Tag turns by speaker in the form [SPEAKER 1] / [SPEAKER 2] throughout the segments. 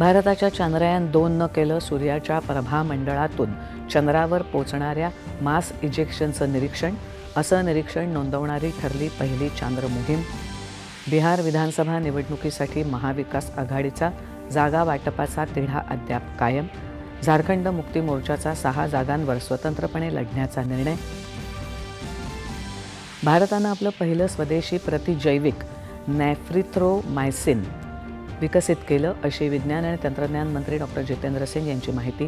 [SPEAKER 1] भारताच्या चांद्रयान-2नं केलं सूर्याच्या प्रभामंडळातून चंद्रावर पोचणाऱ्या मास इजेक्शनचं निरीक्षण. असं निरीक्षण नोंदवणारी ठरली पहिली चांद्र मोहीम. बिहार विधानसभा निवडणुकीसाठी महाविकास आघाडीचा जागा वाटपाचा तिढा अद्याप कायम. झारखंड मुक्ती मोर्चाचा 6 जागांवर स्वतंत्रपणे लढण्याचा निर्णय. भारतानं आपलं पहिलं स्वदेशी प्रतिजैविक नॅफ्रिथ्रोमायसिन विकसित केलं, अशी विज्ञान आणि तंत्रज्ञान मंत्री डॉक्टर जितेंद्र सिंग यांची माहिती.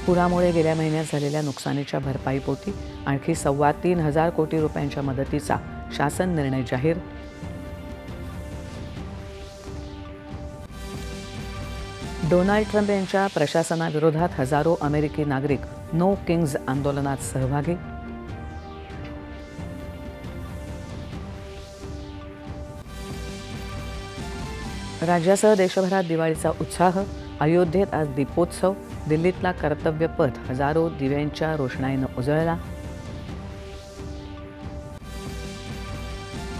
[SPEAKER 1] पुरामुळे गेल्या महिन्यात झालेल्या नुकसानीच्या भरपाईपोटी आणखी 3,25,000 कोटी रुपयांच्या मदतीचा शासन निर्णय जाहीर. डोनाल्ड ट्रम्प यांच्या प्रशासनाविरोधात हजारो अमेरिकी नागरिक नो किंग्ज आंदोलनात सहभागी. राज्यासह देशभरात दिवाळीचा उत्साह. अयोध्येत आज दीपोत्सव. दिल्लीतला कर्तव्य पथ हजारो दिव्यांच्या रोषणाईनं उजळला.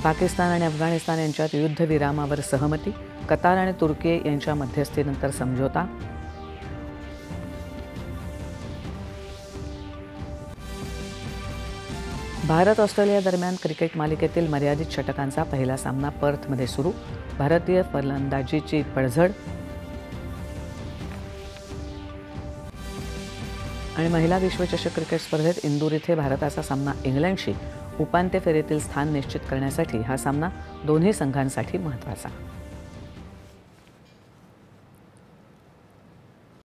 [SPEAKER 1] पाकिस्तान आणि अफगाणिस्तान यांच्यात युद्धविरामावर सहमती. कतार आणि तुर्की यांच्या मध्यस्थीनंतर समझोता. भारत ऑस्ट्रेलिया दरम्यान क्रिकेट मालिकेतील मर्यादित षटकांचा पहिला सामना पर्थमध्ये सुरू. भारतीय फलंदाजीची पडझड. आणि महिला विश्वचषक क्रिकेट स्पर्धेत इंदूर इथे भारताचा सामना इंग्लंडशी. उपांत्य फेरीतील स्थान निश्चित करण्यासाठी हा सामना दोन्ही संघांसाठी महत्त्वाचा.